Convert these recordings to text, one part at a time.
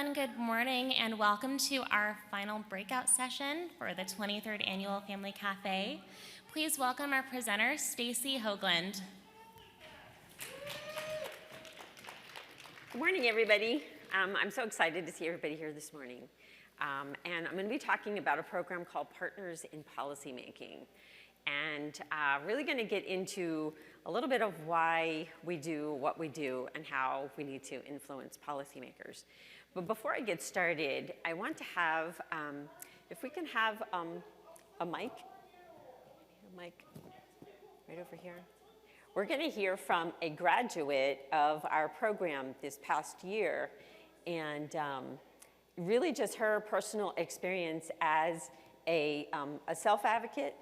everyone, good morning, and welcome to our final breakout session for the 23rd Annual Family Cafe. Please welcome our presenter, Stacy Hoagland. Good morning, everybody. I'm so excited to see everybody here this morning. And I'm going to be talking about a program called Partners in Policymaking. And really going to get into a little bit of why we do what we do and how we need to influence policymakers. But before I get started, I want to have, if we can have a mic right over here. We're going to hear from a graduate of our program this past year, and really just her personal experience as a self-advocate,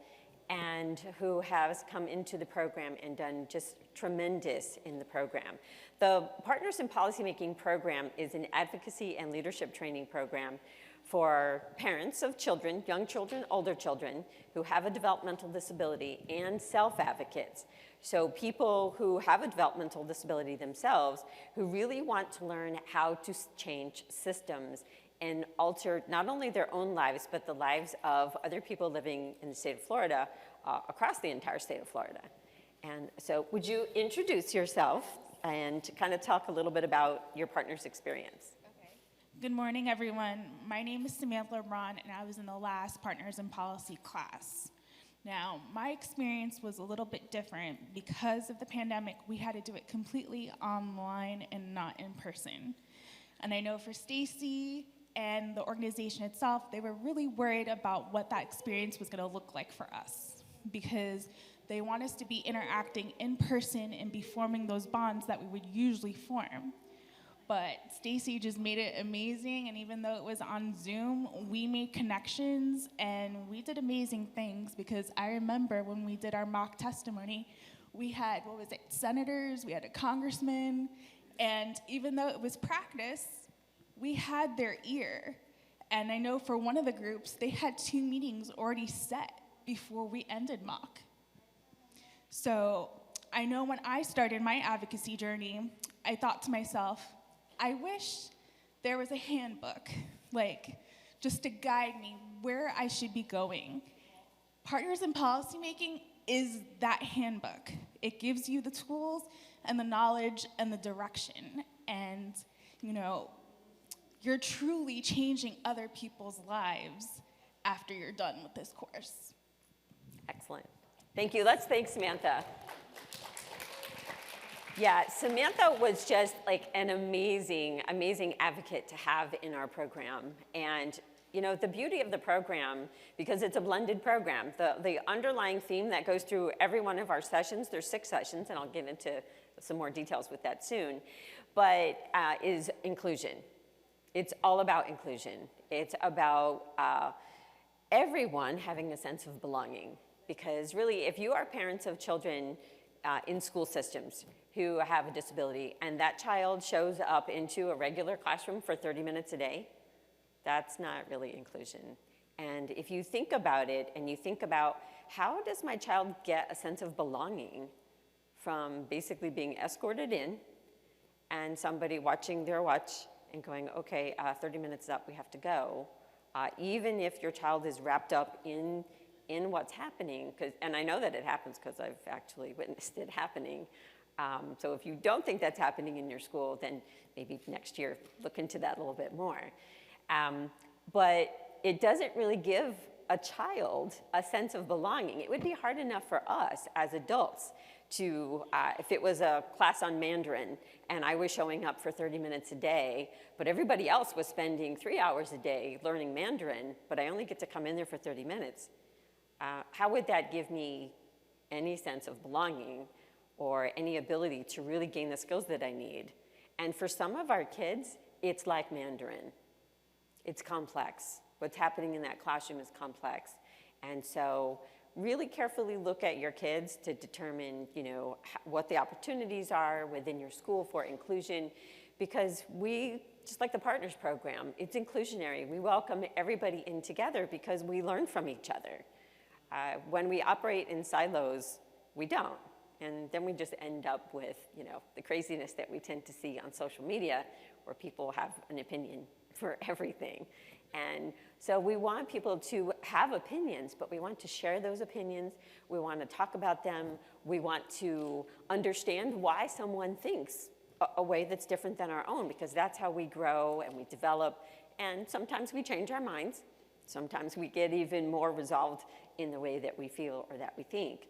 and who has come into the program and done just tremendous in the program. The Partners in Policymaking program is an advocacy and leadership training program for parents of children, young children, older children, who have a developmental disability, and self-advocates. So people who have a developmental disability themselves, who really want to learn how to change systems and alter not only their own lives, but the lives of other people living in the state of Florida, across the entire state of Florida. And so would you introduce yourself and kind of talk a little bit about your partner's experience? Okay. Good morning, everyone. My name is Samantha LeBron, and I was in the last Partners in Policy class. Now, my experience was a little bit different. Because of the pandemic, we had to do it completely online and not in person. And I know for Stacy and the organization itself, they were really worried about what that experience was going to look like for us, because they want us to be interacting in person and be forming those bonds that we would usually form. But Stacy just made it amazing, and even though it was on Zoom, we made connections and we did amazing things, because I remember when we did our mock testimony, we had, senators, we had a congressman, and even though it was practice, we had their ear. And I know for one of the groups, they had 2 meetings already set before we ended mock. So I know when I started my advocacy journey, I thought to myself, I wish there was a handbook, just to guide me where I should be going. Partners in Policymaking is that handbook. It gives you the tools and the knowledge and the direction. And, you're truly changing other people's lives after you're done with this course. Excellent. Thank you. Let's thank Samantha. Yeah, Samantha was just like an amazing, amazing advocate to have in our program. And the beauty of the program, because it's a blended program, the underlying theme that goes through every one of our sessions, there's 6 sessions, and I'll get into some more details with that soon, but is inclusion. It's all about inclusion. It's about everyone having a sense of belonging. Because really, if you are parents of children in school systems who have a disability, and that child shows up into a regular classroom for 30 minutes a day, that's not really inclusion. And if you think about it, and you think about, how does my child get a sense of belonging from basically being escorted in and somebody watching their watch and going, okay, 30 minutes up, we have to go, even if your child is wrapped up in what's happening, and I know that it happens because I've actually witnessed it happening. So if you don't think that's happening in your school, then maybe next year look into that a little bit more. But it doesn't really give a child a sense of belonging. It would be hard enough for us as adults to, if it was a class on Mandarin and I was showing up for 30 minutes a day, but everybody else was spending 3 hours a day learning Mandarin, but I only get to come in there for 30 minutes. How would that give me any sense of belonging or any ability to really gain the skills that I need? And for some of our kids, it's like Mandarin. It's complex. What's happening in that classroom is complex. And so really carefully look at your kids to determine, what the opportunities are within your school for inclusion, because we, just like the Partners program, it's inclusionary. We welcome everybody in together because we learn from each other. When we operate in silos, we don't. And then we just end up with, the craziness that we tend to see on social media, where people have an opinion for everything. And so we want people to have opinions, but we want to share those opinions. We want to talk about them. We want to understand why someone thinks a way that's different than our own, because that's how we grow and we develop. And sometimes we change our minds. Sometimes we get even more resolved in the way that we feel or that we think.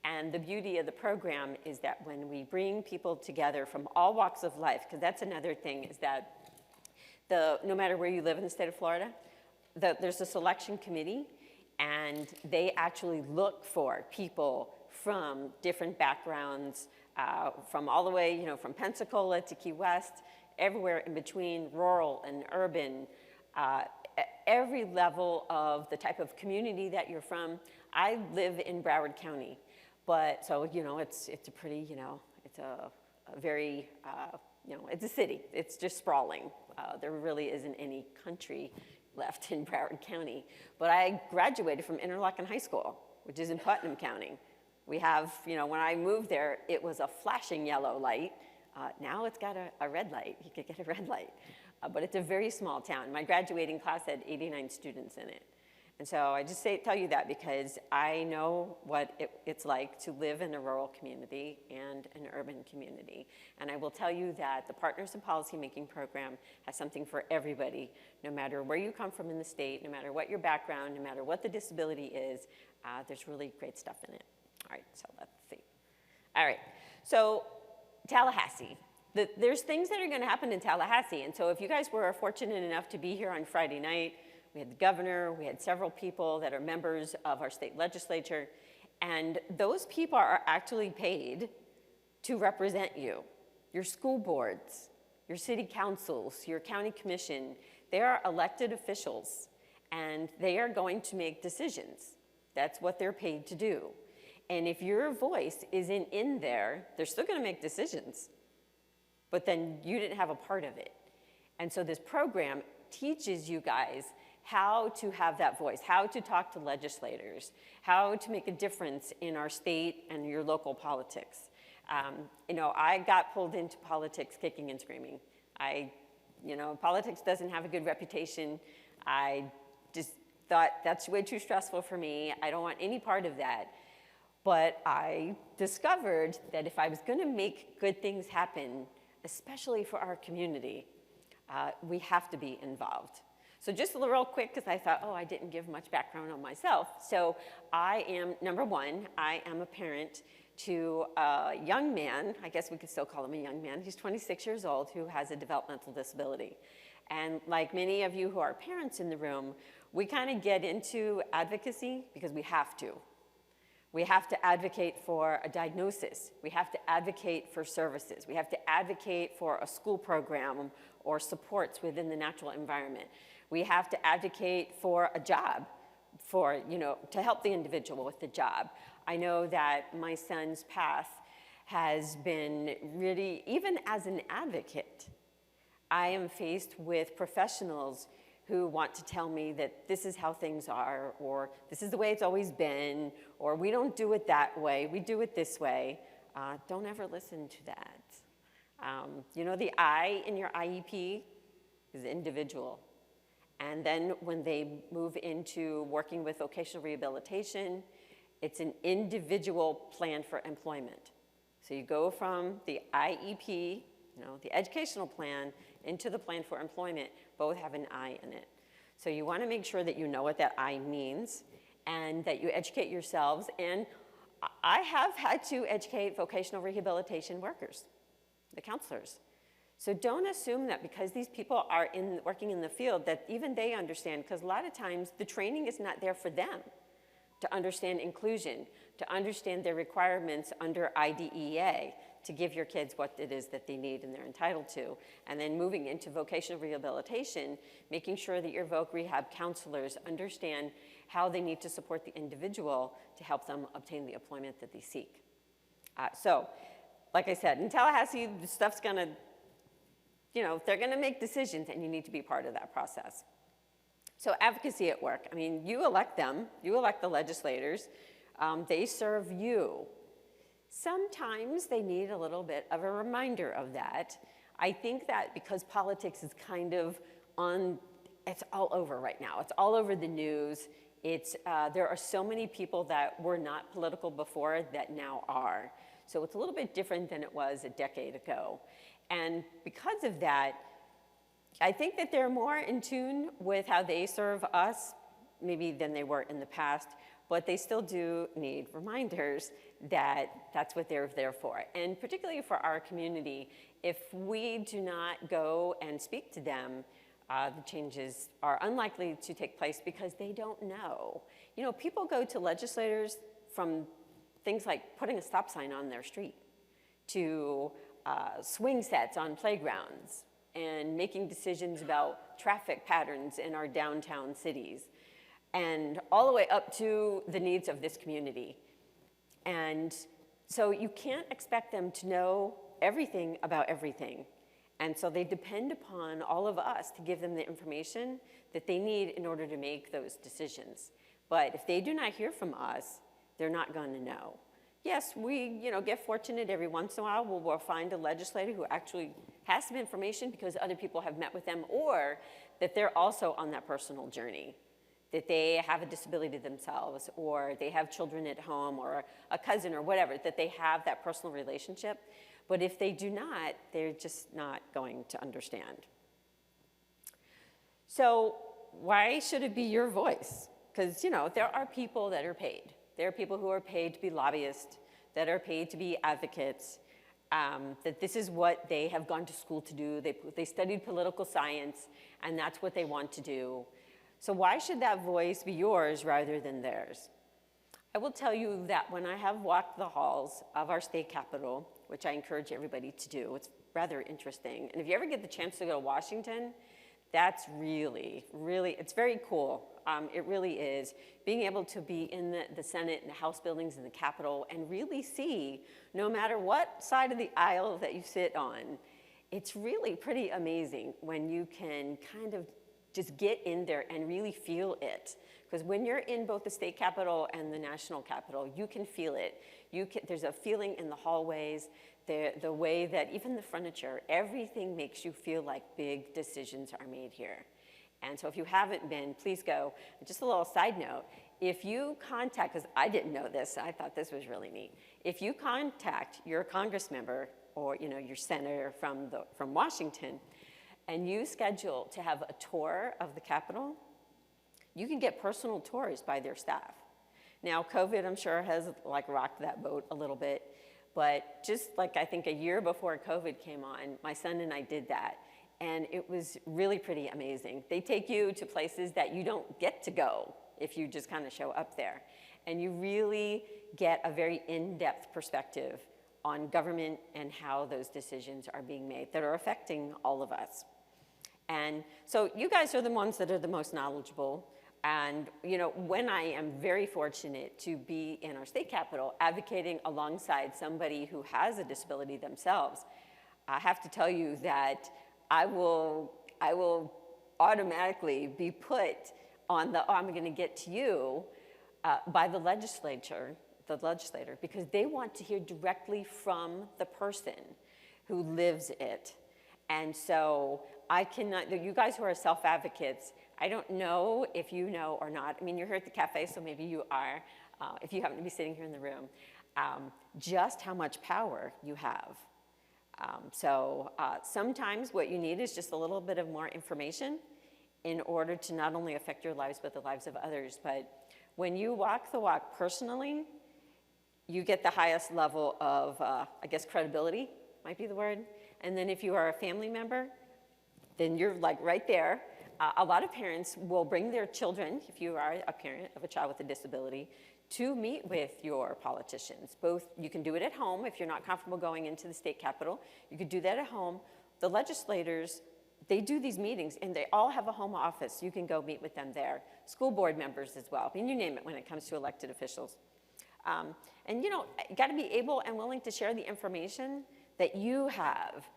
And the beauty of the program is that when we bring people together from all walks of life, because that's another thing, is that no matter where you live in the state of Florida, there's a selection committee, and they actually look for people from different backgrounds, from all the way, from Pensacola to Key West, everywhere in between, rural and urban, every level of the type of community that you're from. I live in Broward County, but so, it's a pretty, it's a very, it's a city. It's just sprawling. There really isn't any country left in Broward County. But I graduated from Interlochen High School, which is in Putnam County. We have, when I moved there, it was a flashing yellow light. Now it's got a red light. You could get a red light. But it's a very small town. My graduating class had 89 students in it. And so I just tell you that because I know what it's like to live in a rural community and an urban community. And I will tell you that the Partners in Policymaking program has something for everybody, no matter where you come from in the state, no matter what your background, no matter what the disability is, there's really great stuff in it. All right, so let's see. All right, so Tallahassee. There's things that are gonna happen in Tallahassee. And so if you guys were fortunate enough to be here on Friday night, we had the governor, we had several people that are members of our state legislature, and those people are actually paid to represent you. Your school boards, your city councils, your county commission, they are elected officials, and they are going to make decisions. That's what they're paid to do. And if your voice isn't in there, they're still gonna make decisions, but then you didn't have a part of it. And so this program teaches you guys how to have that voice, how to talk to legislators, how to make a difference in our state and your local politics. I got pulled into politics kicking and screaming. Politics doesn't have a good reputation. I just thought that's way too stressful for me. I don't want any part of that. But I discovered that if I was gonna make good things happen, especially for our community, we have to be involved. So just real quick, because I thought, I didn't give much background on myself. So I am, number one, I am a parent to a young man, I guess we could still call him a young man, he's 26 years old, who has a developmental disability. And like many of you who are parents in the room, we kind of get into advocacy because we have to. We have to advocate for a diagnosis. We have to advocate for services. We have to advocate for a school program or supports within the natural environment. We have to advocate for a job, to help the individual with the job. I know that my son's path has been really, even as an advocate, I am faced with professionals who want to tell me that this is how things are, or this is the way it's always been, or we don't do it that way, we do it this way. Don't ever listen to that. The I in your IEP is individual. And then when they move into working with vocational rehabilitation, it's an individual plan for employment. So you go from the IEP, the educational plan, into the plan for employment. Both have an I in it. So you want to make sure that you know what that I means and that you educate yourselves. And I have had to educate vocational rehabilitation workers, the counselors. So don't assume that because these people are working in the field that even they understand, because a lot of times the training is not there for them to understand inclusion, to understand their requirements under IDEA, to give your kids what it is that they need and they're entitled to. And then moving into vocational rehabilitation, making sure that your voc rehab counselors understand how they need to support the individual to help them obtain the employment that they seek. So, like I said, in Tallahassee, the stuff's gonna, they're gonna make decisions and you need to be part of that process. So advocacy at work, you elect them, you elect the legislators, they serve you. Sometimes they need a little bit of a reminder of that. I think that because politics is kind of it's all over right now. It's all over the news. There are so many people that were not political before that now are. So it's a little bit different than it was a decade ago. And because of that, I think that they're more in tune with how they serve us, maybe than they were in the past, but they still do need reminders that that's what they're there for. And particularly for our community, if we do not go and speak to them, the changes are unlikely to take place because they don't know. You know, people go to legislators from things like putting a stop sign on their street to swing sets on playgrounds and making decisions about traffic patterns in our downtown cities, and all the way up to the needs of this community. And so you can't expect them to know everything about everything. And so they depend upon all of us to give them the information that they need in order to make those decisions. But if they do not hear from us, they're not going to know. Yes, we get fortunate every once in a while. We'll find a legislator who actually has some information because other people have met with them, or that they're also on that personal journey, that they have a disability themselves, or they have children at home, or a cousin, or whatever, that they have that personal relationship. But if they do not, they're just not going to understand. So why should it be your voice? Because, there are people that are paid. There are people who are paid to be lobbyists, that are paid to be advocates, that this is what they have gone to school to do. They studied political science, and that's what they want to do. So why should that voice be yours rather than theirs? I will tell you that when I have walked the halls of our state capitol, which I encourage everybody to do, it's rather interesting. And if you ever get the chance to go to Washington, that's really, it's very cool. It really is. Being able to be in the Senate and the House buildings and the Capitol and really see, no matter what side of the aisle that you sit on, it's really pretty amazing when you can kind of just get in there and really feel it. Because when you're in both the state capitol and the national capitol, you can feel it. There's a feeling in the hallways, the way that even the furniture, everything makes you feel like big decisions are made here. And so if you haven't been, please go. Just a little side note, if you contact, because I didn't know this, I thought this was really neat. If you contact your Congress member or your senator from Washington, and you schedule to have a tour of the Capitol, you can get personal tours by their staff. Now, COVID, I'm sure, has rocked that boat a little bit, but just I think a year before COVID came on, my son and I did that, and it was really pretty amazing. They take you to places that you don't get to go if you just kind of show up there, and you really get a very in-depth perspective on government and how those decisions are being made that are affecting all of us. And so you guys are the ones that are the most knowledgeable. And when I am very fortunate to be in our state capitol advocating alongside somebody who has a disability themselves, I have to tell you that I will automatically be put on the, I'm going to get to you by the legislator, because they want to hear directly from the person who lives it. And so I cannot, you guys who are self-advocates, I don't know if you know or not. I mean, you're here at the cafe, so maybe you are, if you happen to be sitting here in the room, just how much power you have. Sometimes what you need is just a little bit of more information in order to not only affect your lives, but the lives of others. But when you walk the walk personally, you get the highest level of, I guess, credibility might be the word. And then if you are a family member, then you're right there. A lot of parents will bring their children, if you are a parent of a child with a disability, to meet with your politicians. Both, you can do it at home if you're not comfortable going into the state capitol. You could do that at home. The legislators, they do these meetings, and they all have a home office. You can go meet with them there. School board members as well. I mean, you name it when it comes to elected officials. And you got to be able and willing to share the information that you have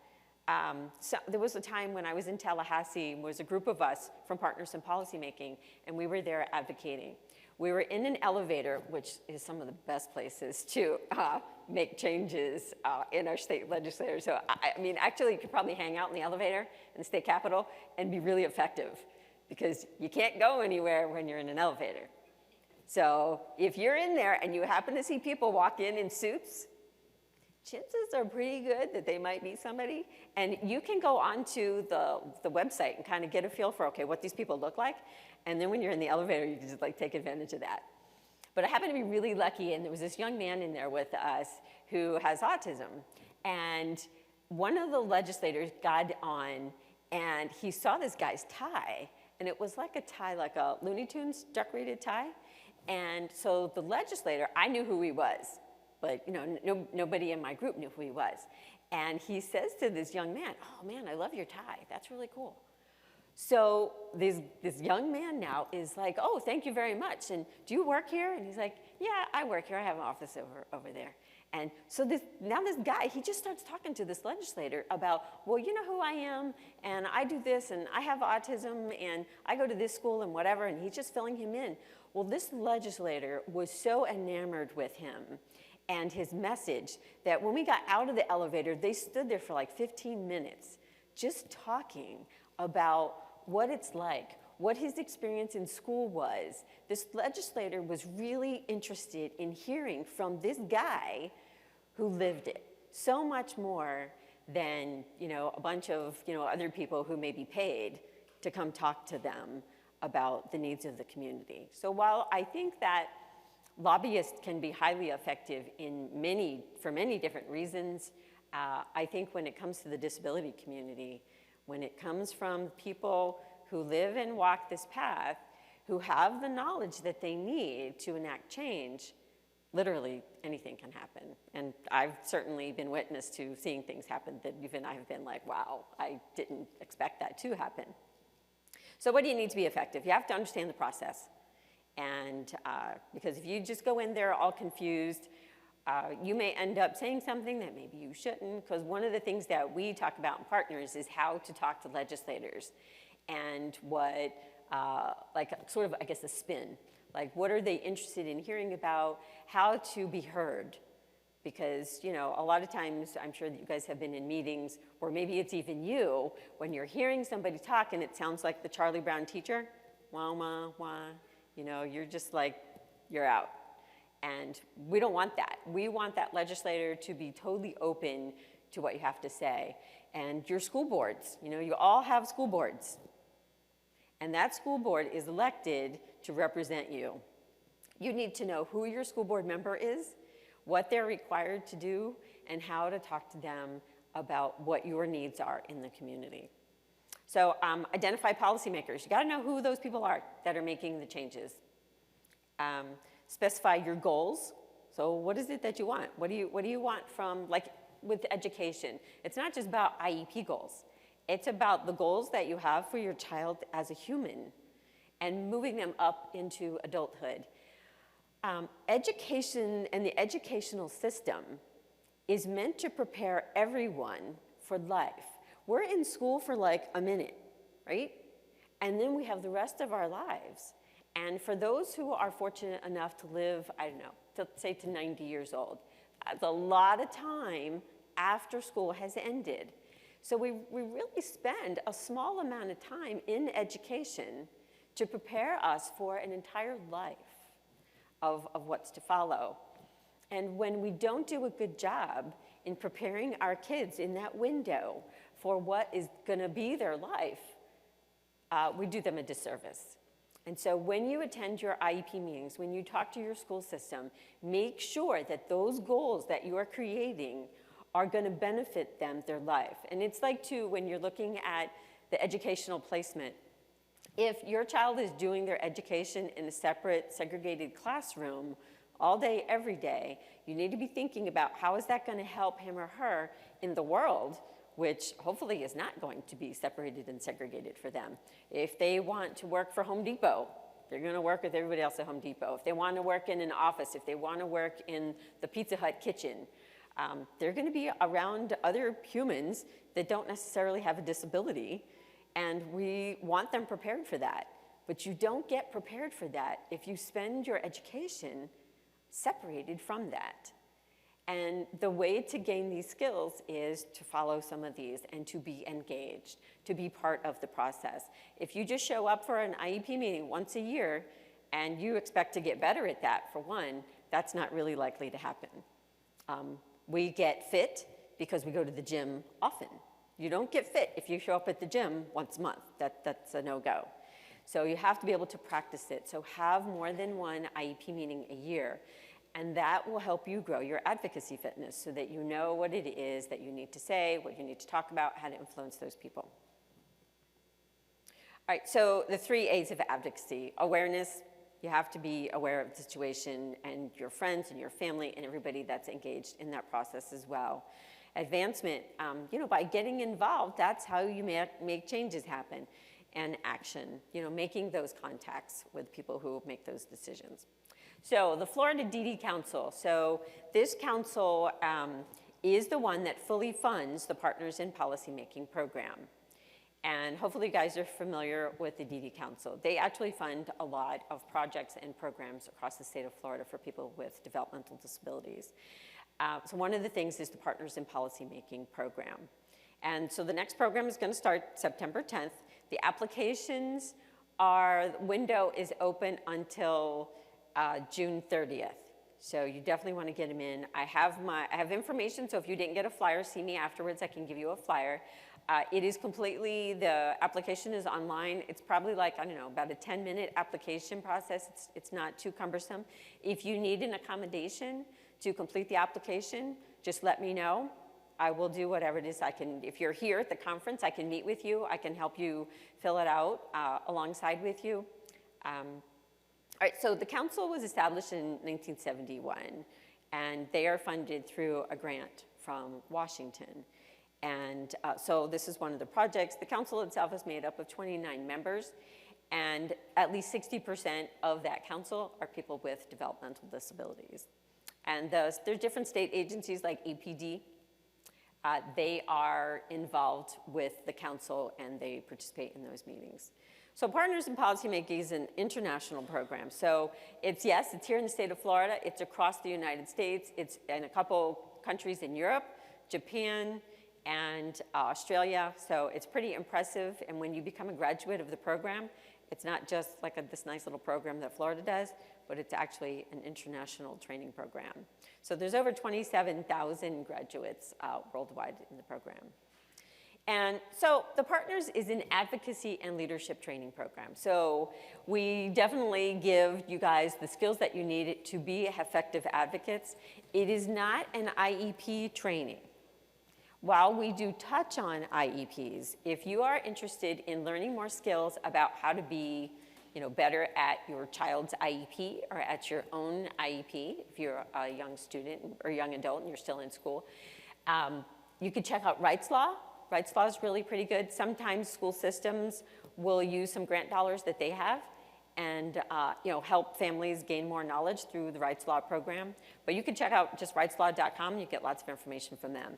So there was a time when I was in Tallahassee, was a group of us from Partners in Policymaking, and we were there advocating. We were in an elevator, which is some of the best places to make changes in our state legislature. So, I mean, actually, you could probably hang out in the elevator in the state capitol and be really effective, because you can't go anywhere when you're in an elevator. So if you're in there and you happen to see people walk in suits, chances are pretty good that they might be somebody. And you can go onto the website and kind of get a feel for, okay, what these people look like. And then when you're in the elevator, you can just like take advantage of that. But I happened to be really lucky, and there was this young man in there with us who has autism. And one of the legislators got on, and he saw this guy's tie. And it was like a tie, like a Looney Tunes decorated tie. And so the legislator, I knew who he was, but you know, nobody in my group knew who he was. And he says to this young man, "Oh man, I love your tie. That's really cool." So this young man now is like, "Oh, thank you very much. And do you work here?" And he's like, "Yeah, I work here. I have an office over there." And so this guy, he just starts talking to this legislator about, "Well, you know who I am, and I do this, and I have autism, and I go to this school and whatever," and he's just filling him in. Well, this legislator was so enamored with him and his message that when we got out of the elevator, they stood there for like 15 minutes just talking about what it's like, what his experience in school was. This legislator was really interested in hearing from this guy who lived it, so much more than, you know, a bunch of, you know, other people who may be paid to come talk to them about the needs of the community. So while I think that lobbyists can be highly effective for many different reasons, I think when it comes to the disability community, when it comes from people who live and walk this path, who have the knowledge that they need to enact change, literally anything can happen. And I've certainly been witness to seeing things happen that even I've been like, wow, I didn't expect that to happen. So what do you need to be effective? You have to understand the process. And because if you just go in there all confused, you may end up saying something that maybe you shouldn't, because one of the things that we talk about in Partners is how to talk to legislators and what, like sort of, I guess, a spin. Like, what are they interested in hearing about, how to be heard. Because, you know, a lot of times, I'm sure that you guys have been in meetings, or maybe it's even you, when you're hearing somebody talk and it sounds like the Charlie Brown teacher, wah, wah, wah, you know, you're just like, you're out. And we don't want that. We want that legislator to be totally open to what you have to say. And your school boards, you know, you all have school boards. And that school board is elected to represent you. You need to know who your school board member is, what they're required to do, and how to talk to them about what your needs are in the community. So identify policymakers. You gotta know who those people are that are making the changes. Specify your goals. So what is it that you want? What do you want from, like with education? It's not just about IEP goals. It's about the goals that you have for your child as a human and moving them up into adulthood. Education and the educational system is meant to prepare everyone for life. We're in school for like a minute, right? And then we have the rest of our lives. And for those who are fortunate enough to live, I don't know, say to 90 years old, that's a lot of time after school has ended. So we really spend a small amount of time in education to prepare us for an entire life of what's to follow. And when we don't do a good job in preparing our kids in that window for what is gonna be their life, we do them a disservice. And so when you attend your IEP meetings, when you talk to your school system, make sure that those goals that you are creating are gonna benefit them, their life. And it's like too, when you're looking at the educational placement, if your child is doing their education in a separate, segregated classroom all day, every day, you need to be thinking about how is that gonna help him or her in the world, which hopefully is not going to be separated and segregated for them. If they want to work for Home Depot, they're gonna work with everybody else at Home Depot. If they wanna work in an office, if they wanna work in the Pizza Hut kitchen, They're going to be around other humans that don't necessarily have a disability, and we want them prepared for that. But you don't get prepared for that if you spend your education separated from that. And the way to gain these skills is to follow some of these and to be engaged, to be part of the process. If you just show up for an IEP meeting once a year and you expect to get better at that, for one, that's not really likely to happen. We get fit because we go to the gym often. You don't get fit if you show up at the gym once a month. That's a no-go. So you have to be able to practice it. So have more than one IEP meeting a year. And that will help you grow your advocacy fitness so that you know what it is that you need to say, what you need to talk about, how to influence those people. All right, so the 3 A's of advocacy. Awareness, you have to be aware of the situation and your friends and your family and everybody that's engaged in that process as well. Advancement, by getting involved, that's how you make changes happen. And action, making those contacts with people who make those decisions. So the Florida DD Council. So this council is the one that fully funds the Partners in Policymaking program. And hopefully you guys are familiar with the DD Council. They actually fund a lot of projects and programs across the state of Florida for people with developmental disabilities. So one of the things is the Partners in Policymaking program. And so the next program is going to start September 10th. The applications window is open until June 30th. So you definitely want to get them in. I have information, so if you didn't get a flyer, see me afterwards, I can give you a flyer. The application is online. It's probably like, about a 10-minute application process. It's not too cumbersome. If you need an accommodation to complete the application, just let me know. I will do whatever it is I can. If you're here at the conference, I can meet with you. I can help you fill it out alongside with you. All right, so the council was established in 1971, and they are funded through a grant from Washington. And so this is one of the projects. The council itself is made up of 29 members, and at least 60% of that council are people with developmental disabilities. And there's different state agencies like APD. They are involved with the council, and they participate in those meetings. So Partners in Policymaking is an international program. So it's here in the state of Florida. It's across the United States. It's in a couple countries in Europe, Japan, and Australia. So it's pretty impressive. And when you become a graduate of the program, it's not just like this nice little program that Florida does, but it's actually an international training program. So there's over 27,000 graduates worldwide in the program. And so the Partners is an advocacy and leadership training program. So we definitely give you guys the skills that you need to be effective advocates. It is not an IEP training. While we do touch on IEPs, if you are interested in learning more skills about how to be better at your child's IEP or at your own IEP, if you're a young student or young adult and you're still in school, you could check out Rights Law. Rights Law is really pretty good. Sometimes school systems will use some grant dollars that they have and help families gain more knowledge through the Rights Law program. But you can check out just rightslaw.com. You get lots of information from them.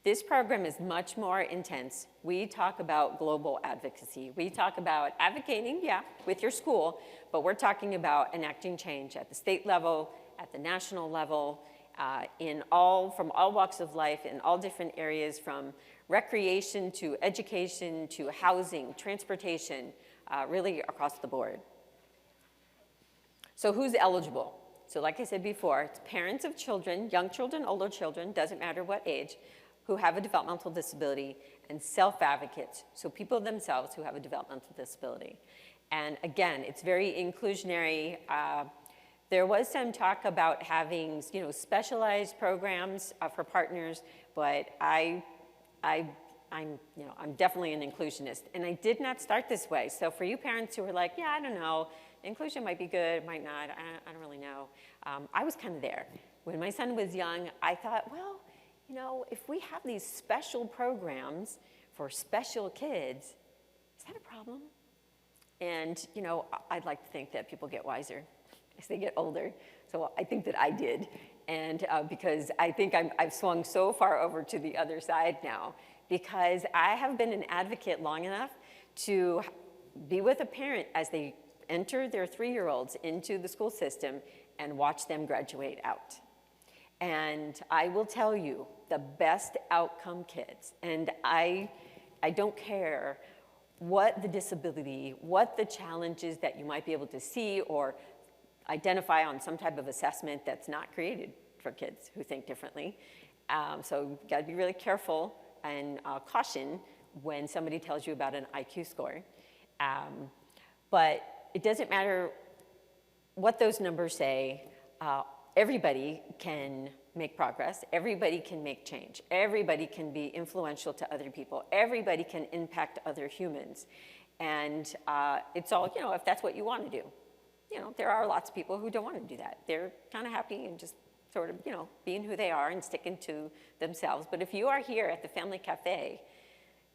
This program is much more intense. We talk about global advocacy. We talk about advocating, with your school, but we're talking about enacting change at the state level, at the national level, from all walks of life, in all different areas, from recreation to education to housing, transportation, really across the board. So who's eligible? So like I said before, it's parents of children, young children, older children, doesn't matter what age, who have a developmental disability, and self-advocates, so people themselves who have a developmental disability. And again, it's very inclusionary. There was some talk about having, specialized programs for partners, but I'm definitely an inclusionist, and I did not start this way. So for you parents who are like, I don't know, inclusion might be good, might not, I don't really know. I was kind of there. When my son was young, I thought, well, if we have these special programs for special kids, is that a problem? And, I'd like to think that people get wiser as they get older. So I think that I did. And because I think I've swung so far over to the other side now, because I have been an advocate long enough to be with a parent as they enter their 3-year-olds into the school system and watch them graduate out. And I will tell you, the best outcome kids, and I don't care what the disability, what the challenges that you might be able to see or identify on some type of assessment that's not created for kids who think differently. So you've got to be really careful and caution when somebody tells you about an IQ score. But it doesn't matter what those numbers say. Everybody can make progress. Everybody can make change. Everybody can be influential to other people. Everybody can impact other humans. And it's all, if that's what you want to do. There are lots of people who don't want to do that. They're kind of happy and just sort of, being who they are and sticking to themselves. But if you are here at the Family Cafe,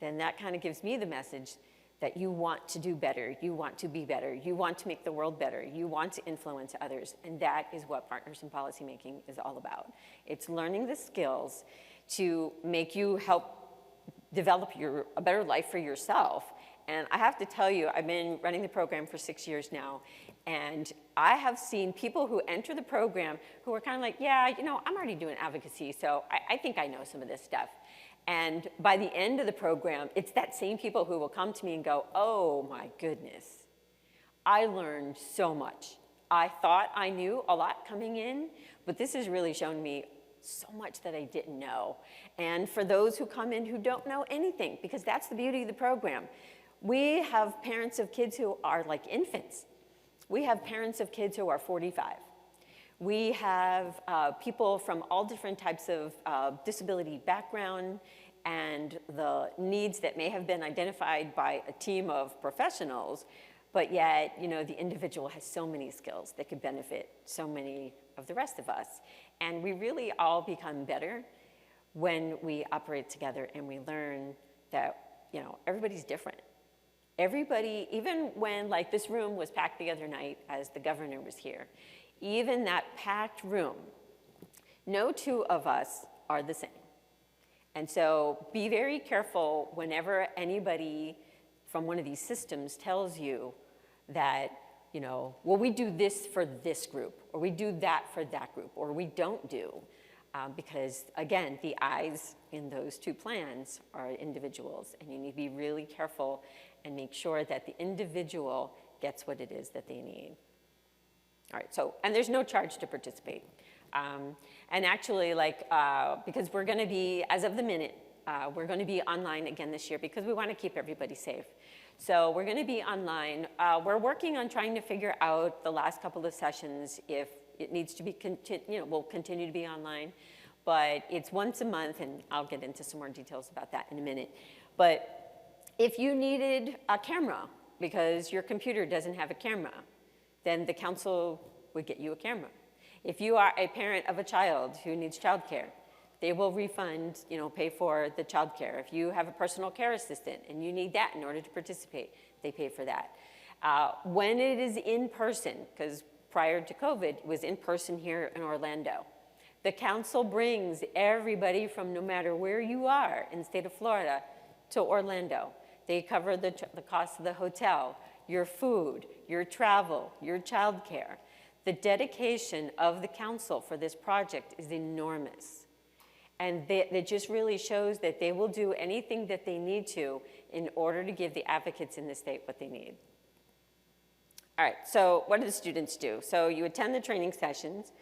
then that kind of gives me the message that you want to do better, you want to be better, you want to make the world better, you want to influence others, and that is what Partners in Policymaking is all about. It's learning the skills to make you help develop a better life for yourself. And I have to tell you, I've been running the program for 6 years now, and I have seen people who enter the program who are kind of like, yeah, I'm already doing advocacy, so I think I know some of this stuff. And by the end of the program, it's that same people who will come to me and go, oh my goodness, I learned so much. I thought I knew a lot coming in, but this has really shown me so much that I didn't know. And for those who come in who don't know anything, because that's the beauty of the program, we have parents of kids who are like infants. We have parents of kids who are 45. We have people from all different types of disability background and the needs that may have been identified by a team of professionals, but yet, the individual has so many skills that could benefit so many of the rest of us. And we really all become better when we operate together and we learn that, everybody's different. Everybody, even when this room was packed the other night as the governor was here, even that packed room, no two of us are the same. And so be very careful whenever anybody from one of these systems tells you that, well, we do this for this group, or we do that for that group, or we don't do. Because, again, the eyes in those two plans are individuals, and you need to be really careful and make sure that the individual gets what it is that they need. All right, and there's no charge to participate. And actually, because we're going to be, as of the minute, we're going to be online again this year because we want to keep everybody safe. So we're going to be online. We're working on trying to figure out the last couple of sessions if it needs to be, we'll continue to be online. But it's once a month, and I'll get into some more details about that in a minute. But if you needed a camera because your computer doesn't have a camera, then the council would get you a camera. If you are a parent of a child who needs childcare, they will refund, pay for the childcare. If you have a personal care assistant and you need that in order to participate, they pay for that. When it is in person, because prior to COVID, it was in person here in Orlando, the council brings everybody from no matter where you are in the state of Florida to Orlando. They cover the cost of the hotel, your food, your travel, your childcare. The dedication of the council for this project is enormous. And it just really shows that they will do anything that they need to in order to give the advocates in the state what they need. All right, so what do the students do? So you attend the training sessions.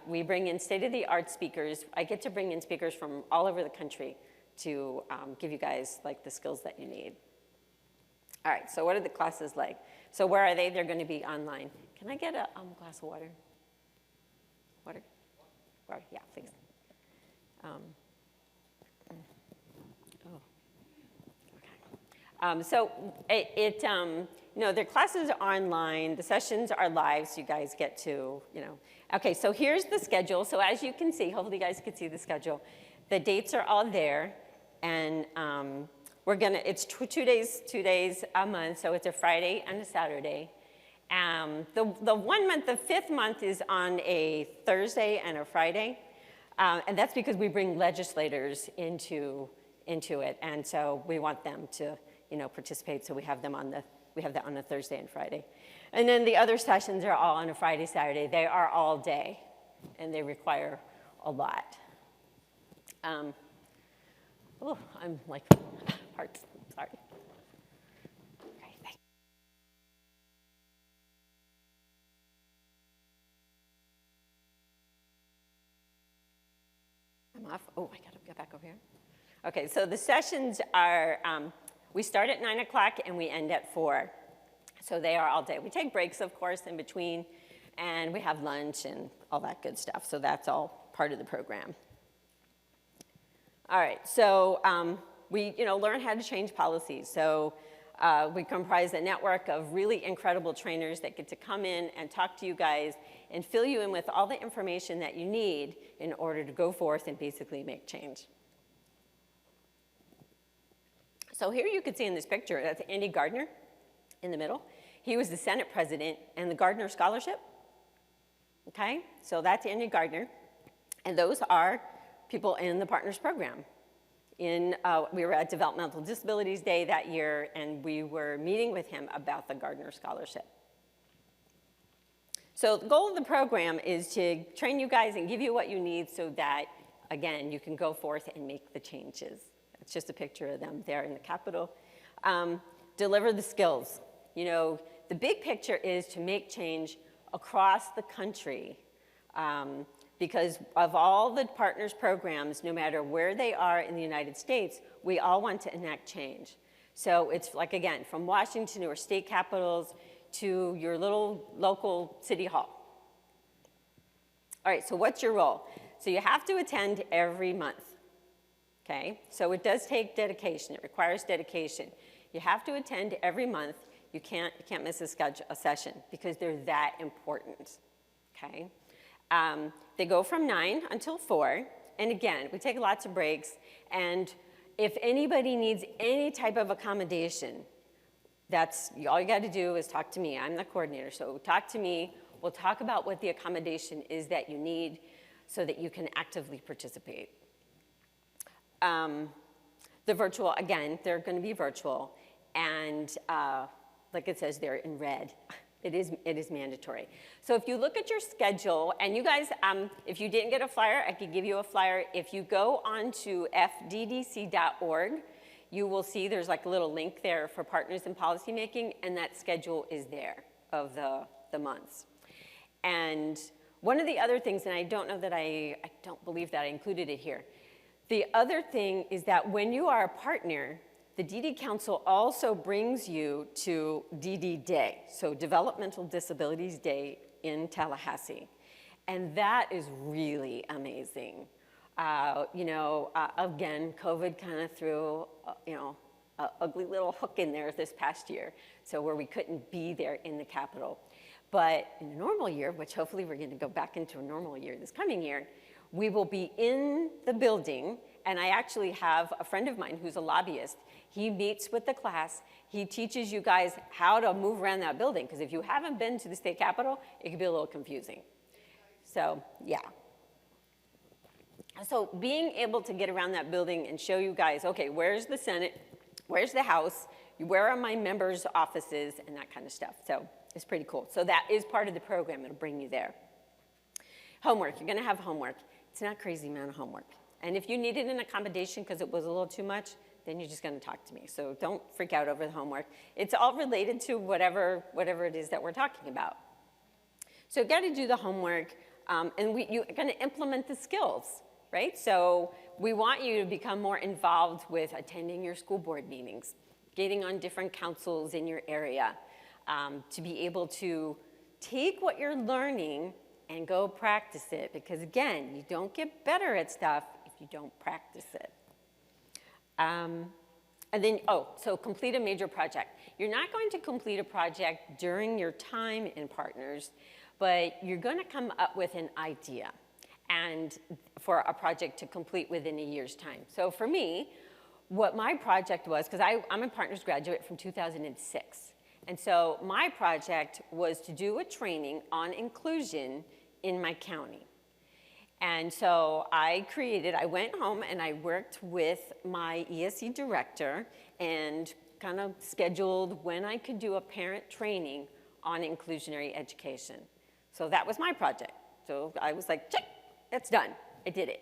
We bring in state-of-the-art speakers. I get to bring in speakers from all over the country to give you guys the skills that you need. All right, so what are the classes like? So where are they? They're going to be online. Can I get a glass of water? Water? Water, yeah, please. So their classes are online, the sessions are live, so you guys get to, Okay, so here's the schedule. So as you can see, hopefully you guys can see the schedule. The dates are all there, and it's 2 days a month, so it's a Friday and a Saturday. The 1 month, the 5th month is on a Thursday and a Friday. And that's because we bring legislators into it. And so we want them to, participate. So we have that on a Thursday and Friday. And then the other sessions are all on a Friday, Saturday. They are all day, and they require a lot. I'm like, parts, sorry. Okay, thank you. I'm off. Oh, I gotta get back over here. Okay, so the sessions are, we start at 9 o'clock and we end at 4. So they are all day. We take breaks, of course, in between, and we have lunch and all that good stuff. So that's all part of the program. All right, so we learn how to change policies. So we comprise a network of really incredible trainers that get to come in and talk to you guys and fill you in with all the information that you need in order to go forth and basically make change. So here you can see in this picture, that's Andy Gardner in the middle. He was the Senate president and the Gardner Scholarship. Okay, so that's Andy Gardner. And those are people in the Partners Program. We were at Developmental Disabilities Day that year, and we were meeting with him about the Gardner Scholarship. So the goal of the program is to train you guys and give you what you need so that, again, you can go forth and make the changes. It's just a picture of them there in the Capitol. Deliver the skills. The big picture is to make change across the country. Because of all the Partners programs, no matter where they are in the United States, we all want to enact change. So it's like, again, from Washington or state capitals to your little local city hall. All right, so what's your role? So you have to attend every month, okay? So it does take dedication. It requires dedication. You have to attend every month. You can't miss a session because they're that important, okay? They go from 9 until 4, and again, we take lots of breaks, and if anybody needs any type of accommodation, that's all you got to do is talk to me. I'm the coordinator, so talk to me. We'll talk about what the accommodation is that you need so that you can actively participate. The virtual, again, they're going to be virtual, and like it says there in red, it is mandatory. So if you look at your schedule, and you guys, if you didn't get a flyer, I could give you a flyer. If you go onto fddc.org, you will see there's like a little link there for Partners in Policymaking, and that schedule is there of the months. And one of the other things, and I don't know that I don't believe that I included it here. The other thing is that when you are a partner, the DD Council also brings you to DD Day, so Developmental Disabilities Day in Tallahassee. And that is really amazing. Again, COVID kind of threw, an ugly little hook in there this past year, so where we couldn't be there in the Capitol. But in a normal year, which hopefully we're going to go back into a normal year this coming year, we will be in the building, and I actually have a friend of mine who's a lobbyist. He meets with the class. He teaches you guys how to move around that building, because if you haven't been to the state capitol, it can be a little confusing. So, yeah. So being able to get around that building and show you guys, okay, where's the Senate, where's the House, where are my members' offices, and that kind of stuff. So it's pretty cool. So that is part of the program. It'll bring you there. Homework, you're gonna have homework. It's not a crazy amount of homework. And if you needed an accommodation because it was a little too much, then you're just gonna talk to me. So don't freak out over the homework. It's all related to whatever it is that we're talking about. So you gotta do the homework, and you're gonna implement the skills, right? So we want you to become more involved with attending your school board meetings, getting on different councils in your area, to be able to take what you're learning and go practice it. Because again, you don't get better at stuff if you don't practice it. And then, so complete a major project. You're not going to complete a project during your time in Partners, but you're gonna come up with an idea and for a project to complete within a year's time. So for me, what my project was, because I'm a Partners graduate from 2006, And so my project was to do a training on inclusion in my county. And so I went home and I worked with my ESE director and kind of scheduled when I could do a parent training on inclusionary education. So that was my project. So I was like, check, it's done. I did it.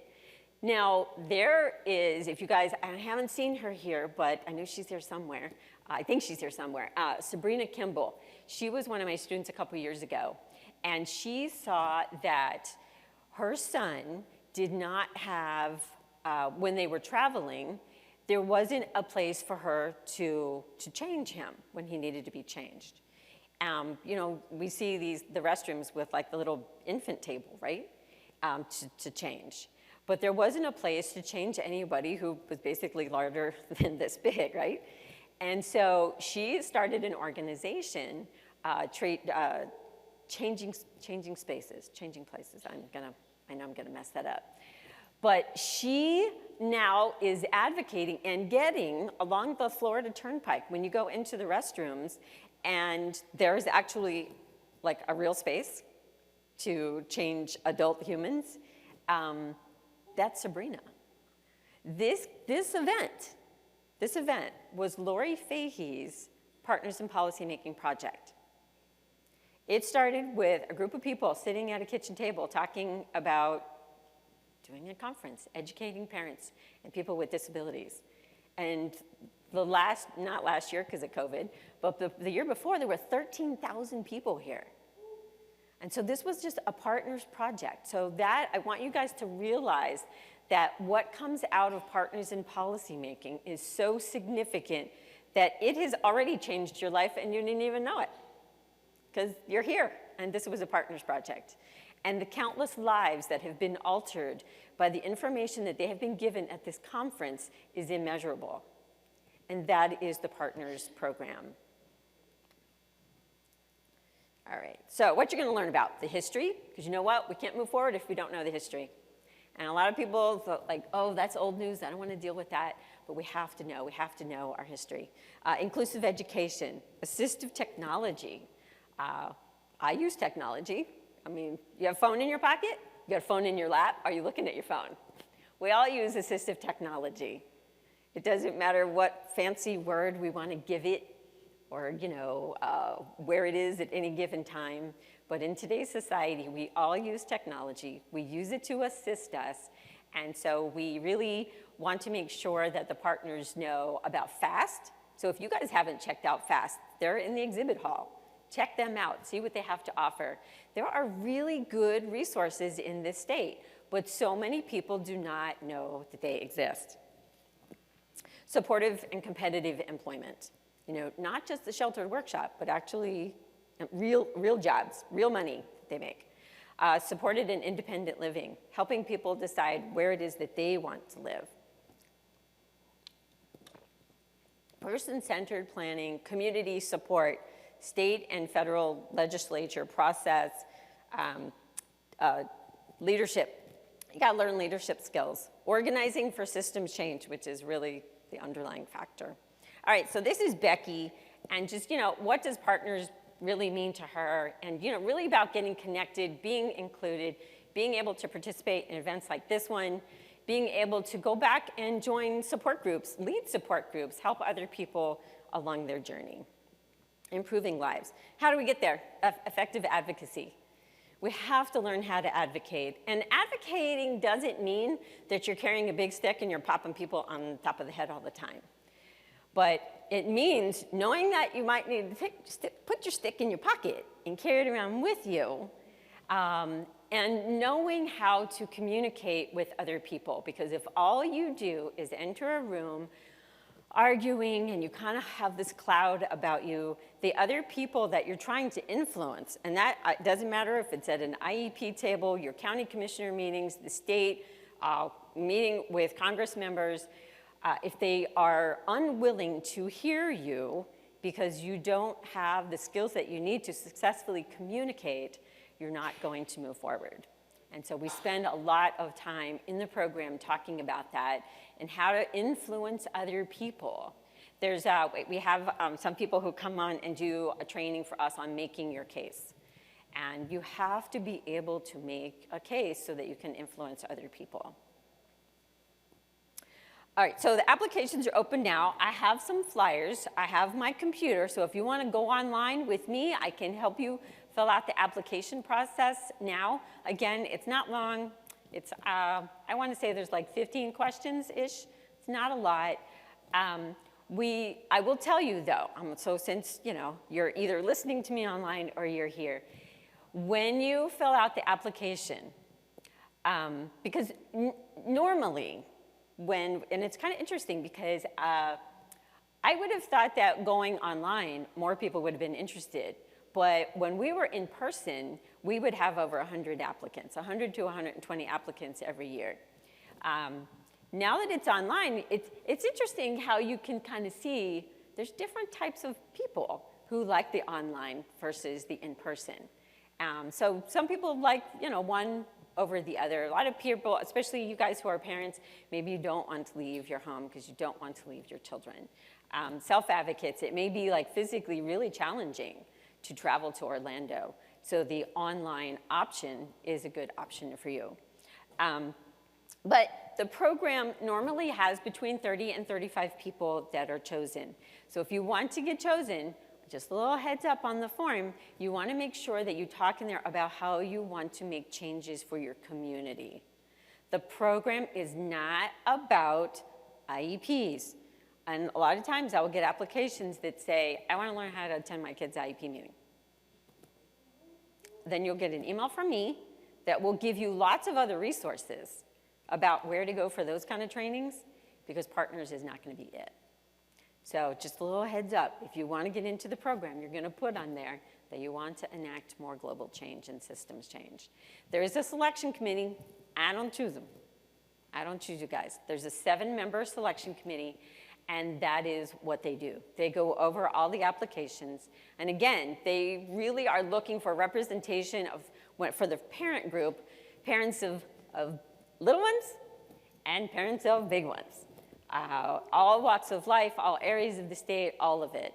Now, there is, if you guys, I haven't seen her here, but I know she's here somewhere. I think she's here somewhere. Sabrina Kimball. She was one of my students a couple years ago. And she saw that her son did not have, when they were traveling, there wasn't a place for her to change him when he needed to be changed. You know, we see the restrooms with like the little infant table, right, to change. But there wasn't a place to change anybody who was basically larger than this big, right? And so she started an organization, changing spaces, changing places. I know I'm gonna mess that up. But she now is advocating and getting along the Florida Turnpike, when you go into the restrooms, and there's actually like a real space to change adult humans. That's Sabrina. This event was Lori Fahey's Partners in Policymaking project. It started with a group of people sitting at a kitchen table talking about doing a conference, educating parents and people with disabilities. And not last year because of COVID, but the year before, there were 13,000 people here. And so this was just a partners project. So that, I want you guys to realize that what comes out of Partners in Policymaking is so significant that it has already changed your life and you didn't even know it, because you're here, and this was a partners project. And the countless lives that have been altered by the information that they have been given at this conference is immeasurable. And that is the Partners program. All right, so what you're gonna learn about, the history, because you know what, we can't move forward if we don't know the history. And a lot of people thought like, oh, that's old news, I don't wanna deal with that, but we have to know our history. Inclusive education, assistive technology. I use technology. I mean, you have a phone in your pocket, you got a phone in your lap, are you looking at your phone? We all use assistive technology. It doesn't matter what fancy word we wanna give it, or you know, where it is at any given time. But in today's society, we all use technology. We use it to assist us. And so we really want to make sure that the partners know about FAST. So if you guys haven't checked out FAST, they're in the exhibit hall. Check them out, see what they have to offer. There are really good resources in this state, but so many people do not know that they exist. Supportive and competitive employment. You know, not just the sheltered workshop, but actually real jobs, real money they make. Supported and independent living, helping people decide where it is that they want to live. Person-centered planning, community support, state and federal legislature process, leadership. You gotta learn leadership skills. Organizing for systems change, which is really the underlying factor. All right, so this is Becky, and just, you know, what does partners really mean to her? And, you know, really about getting connected, being included, being able to participate in events like this one, being able to go back and join support groups, lead support groups, help other people along their journey. Improving lives. How do we get there? Effective advocacy. We have to learn how to advocate. And advocating doesn't mean that you're carrying a big stick and you're popping people on top of the head all the time. But it means knowing that you might need to put your stick in your pocket and carry it around with you, and knowing how to communicate with other people. Because if all you do is enter a room arguing and you kind of have this cloud about you, the other people that you're trying to influence, and that doesn't matter if it's at an IEP table, your county commissioner meetings, the state, meeting with Congress members, if they are unwilling to hear you because you don't have the skills that you need to successfully communicate, you're not going to move forward. And so we spend a lot of time in the program talking about that and how to influence other people. We have some people who come on and do a training for us on making your case. And you have to be able to make a case so that you can influence other people. All right, so the applications are open now. I have some flyers. I have my computer, so if you want to go online with me, I can help you fill out the application process now. Again, it's not long. It's, I want to say there's like 15 questions-ish. It's not a lot. I will tell you though, so since you're either listening to me online or you're here, when you fill out the application, because normally and it's kind of interesting because I would have thought that going online, more people would have been interested. But when we were in person, we would have over 100 applicants, 100 to 120 applicants every year. Now that it's online, it's interesting how you can kind of see there's different types of people who like the online versus the in-person. So some people like, one over the other. A lot of people, especially you guys who are parents, maybe you don't want to leave your home because you don't want to leave your children. Self-advocates, it may be like physically really challenging to travel to Orlando. So the online option is a good option for you. But the program normally has between 30 and 35 people that are chosen. So if you want to get chosen, just a little heads up on the form, you want to make sure that you talk in there about how you want to make changes for your community. The program is not about IEPs. And a lot of times I will get applications that say, I want to learn how to attend my kid's IEP meeting. Then you'll get an email from me that will give you lots of other resources about where to go for those kind of trainings, because Partners is not going to be it. So just a little heads up, if you want to get into the program, you're going to put on there that you want to enact more global change and systems change. There is a selection committee. I don't choose them. I don't choose you guys. There's a 7-member selection committee, and that is what they do. They go over all the applications. And again, they really are looking for representation for the parent group, parents of little ones and parents of big ones. All walks of life, all areas of the state, all of it.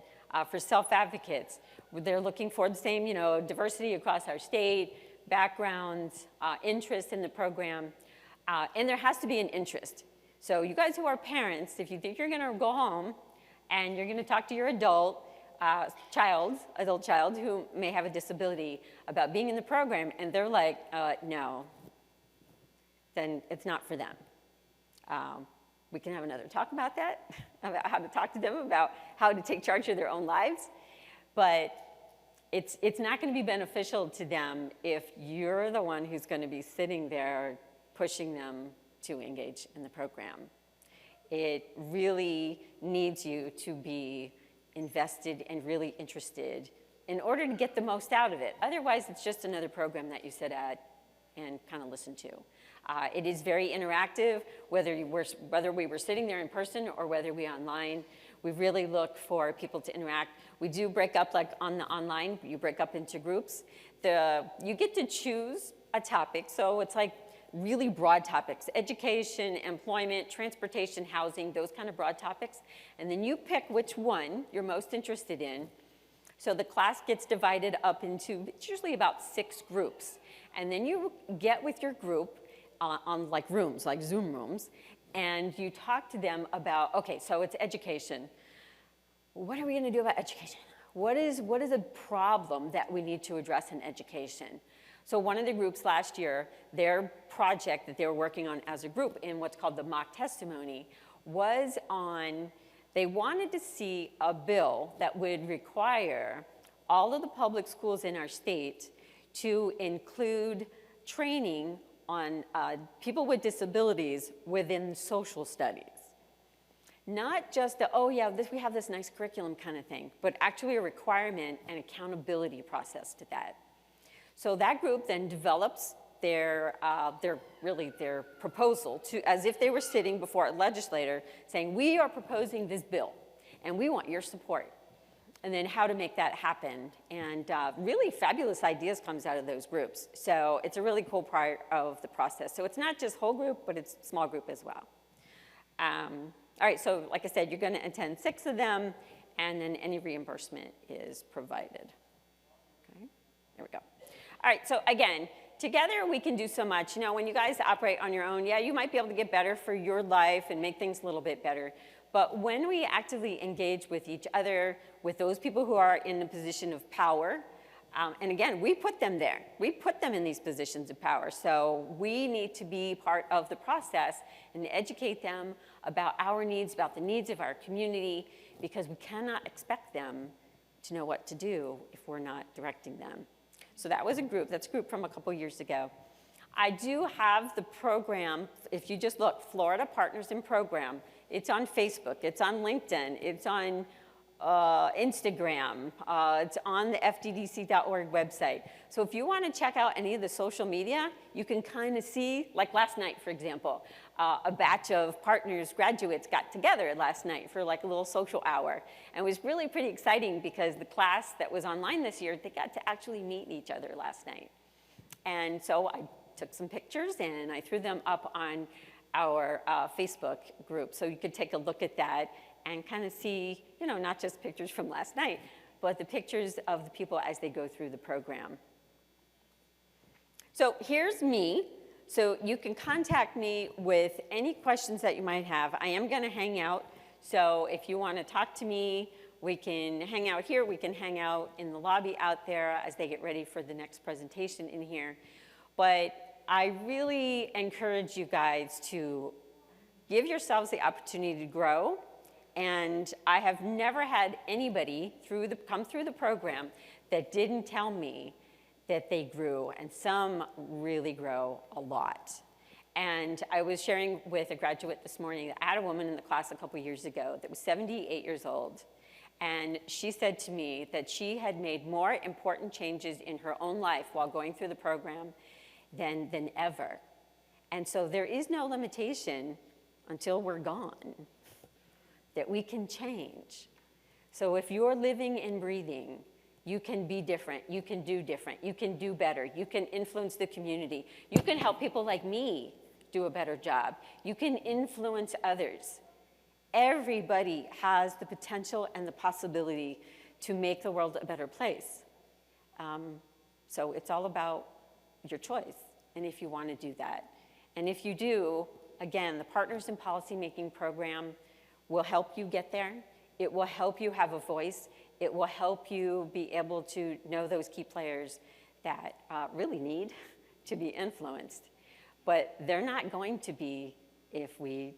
For self-advocates, they're looking for the same, diversity across our state, backgrounds, interest in the program, and there has to be an interest. So you guys who are parents, if you think you're gonna go home and you're gonna talk to your adult child who may have a disability about being in the program, and they're like, no, then it's not for them. We can have another talk about that, about how to talk to them about how to take charge of their own lives. But it's not going to be beneficial to them if you're the one who's going to be sitting there pushing them to engage in the program. It really needs you to be invested and really interested in order to get the most out of it. Otherwise, it's just another program that you sit at and kind of listen to. It is very interactive, whether we were sitting there in person or whether we online. We really look for people to interact. We do break up, like on the online, you break up into groups. You get to choose a topic, so it's like really broad topics: education, employment, transportation, housing, those kind of broad topics. And then you pick which one you're most interested in. So the class gets divided up into, it's usually about 6 groups. And then you get with your group on like rooms, like Zoom rooms, and you talk to them about, okay, so it's education. What are we going to do about education? What is a problem that we need to address in education? So one of the groups last year, their project that they were working on as a group in what's called the mock testimony was on, they wanted to see a bill that would require all of the public schools in our state to include training on people with disabilities within social studies. Not just the, oh yeah, we have this nice curriculum kind of thing, but actually a requirement and accountability process to that. So that group then develops their proposal as if they were sitting before a legislator saying, we are proposing this bill and we want your support. And then how to make that happen. And really fabulous ideas comes out of those groups. So it's a really cool part of the process. So it's not just whole group, but it's small group as well. All right, so like I said, you're going to attend 6 of them, and then any reimbursement is provided. Okay, there we go. All right, so again, together we can do so much. You know, when you guys operate on your own, yeah, you might be able to get better for your life and make things a little bit better. But when we actively engage with each other, with those people who are in a position of power, and again, we put them there. We put them in these positions of power. So we need to be part of the process and educate them about our needs, about the needs of our community, because we cannot expect them to know what to do if we're not directing them. So that was a group. That's a group from a couple years ago. I do have the program, if you just look, Florida Partners in Program. It's on Facebook. It's on LinkedIn. It's on Instagram. It's on the fddc.org website. So if you want to check out any of the social media, you can kind of see, like last night, for example, a batch of partners, graduates got together last night for like a little social hour. And it was really pretty exciting because the class that was online this year, they got to actually meet each other last night. And so I took some pictures and I threw them up on our Facebook group. So you could take a look at that and kind of see, you know, not just pictures from last night, but the pictures of the people as they go through the program. So here's me. So you can contact me with any questions that you might have. I am going to hang out. So if you want to talk to me, we can hang out here. We can hang out in the lobby out there as they get ready for the next presentation in here. But I really encourage you guys to give yourselves the opportunity to grow. And I have never had anybody come through the program that didn't tell me that they grew, and some really grow a lot. And I was sharing with a graduate this morning that I had a woman in the class a couple years ago that was 78 years old, and she said to me that she had made more important changes in her own life while going through the program than ever. And so there is no limitation until we're gone that we can change. So if you're living and breathing, you can be different, you can do different, you can do better, you can influence the community, you can help people like me do a better job, you can influence others. Everybody has the potential and the possibility to make the world a better place. So it's all about your choice, and if you want to do that. And if you do, again, the Partners in Policymaking program will help you get there. It will help you have a voice. It will help you be able to know those key players that really need to be influenced. But they're not going to be if we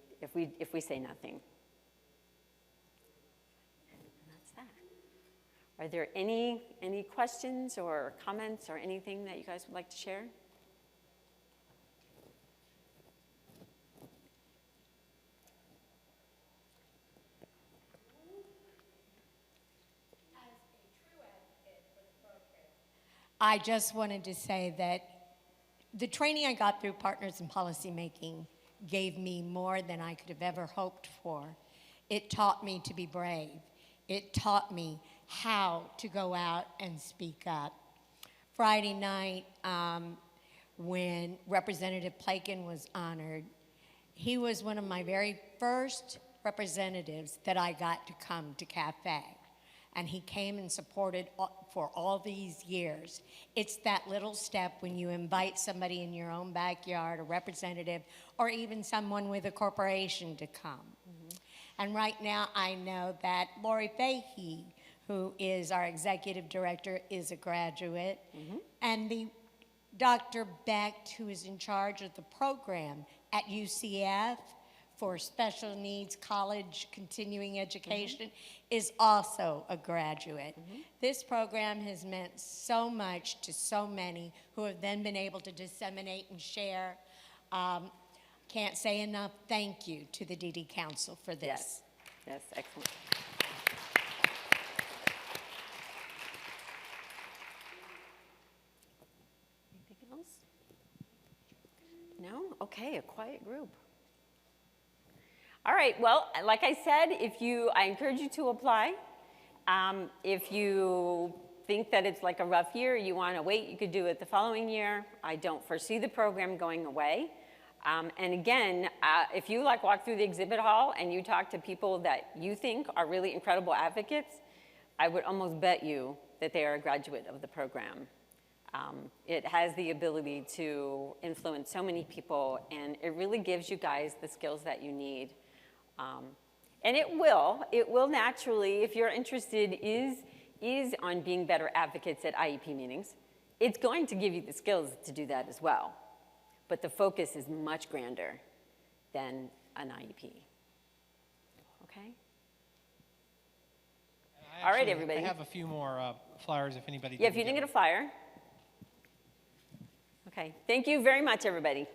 say nothing. And that's that. Are there any questions or comments or anything that you guys would like to share? I just wanted to say that the training I got through Partners in Policymaking gave me more than I could have ever hoped for. It taught me to be brave. It taught me how to go out and speak up. Friday night, when Representative Plakin was honored, he was one of my very first representatives that I got to come to Cafe. And he came and supported for all these years. It's that little step when you invite somebody in your own backyard, a representative, or even someone with a corporation to come. Mm-hmm. And right now I know that Lori Fahey, who is our executive director, is a graduate. Mm-hmm. And the Dr. Becht, who is in charge of the program at UCF, for special needs college continuing education, is also a graduate. This program has meant so much to so many who have then been able to disseminate and share. Can't say enough thank you to the DD Council for this. Yes, excellent. Anything else? No? Okay, a quiet group. All right, well, like I said, I encourage you to apply. If you think that it's like a rough year, you want to wait, you could do it the following year. I don't foresee the program going away. And again, if you like walk through the exhibit hall and you talk to people that you think are really incredible advocates, I would almost bet you that they are a graduate of the program. It has the ability to influence so many people, and it really gives you guys the skills that you need. And it will naturally, if you're interested, is on being better advocates at IEP meetings. It's going to give you the skills to do that as well. But the focus is much grander than an IEP. Okay? All right, everybody. I have a few more flyers if anybody. Yeah, if you didn't get a flyer. Okay, thank you very much, everybody.